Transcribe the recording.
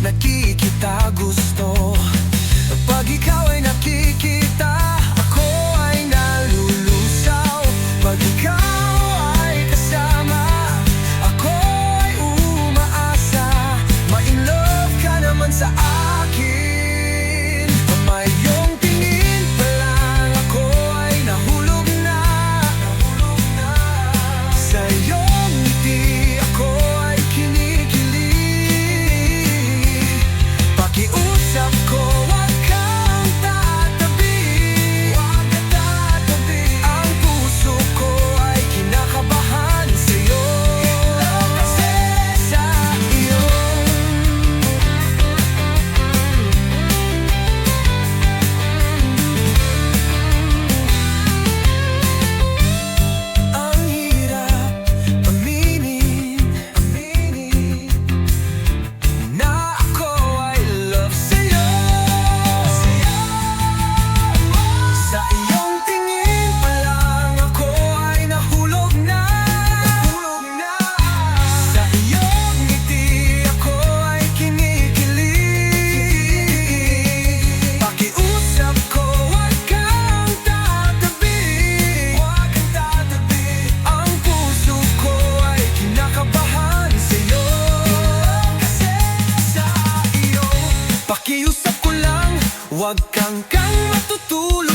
nakikita gusto. Pag ikaw ay nakikita, ako ay nalulusaw. Pag ikaw ay kasama, ako ay umaasa. Ma-in love ka naman sa akin. May iyong tingin pa lang, ako ay nahulog na. Sa iyong ngiti, ako ay kinikilig. Pakiusap ko, wag kang tatabi. Ang puso ko ay kinakabahan sa'yo. Kasi sa iyo. Ang hirap aminin na ako ay love sa'yo. Sa iyong tingin pa lang, ako ay nahulog na. Sa iyong ngiti, ako ay kinikilig. Pakiusap ko, wag kang tatabi. Ang puso ko ay kinakabahan sa'yo. Kasi sa iyo. Pakiusap ko lang, wag kang matutulog.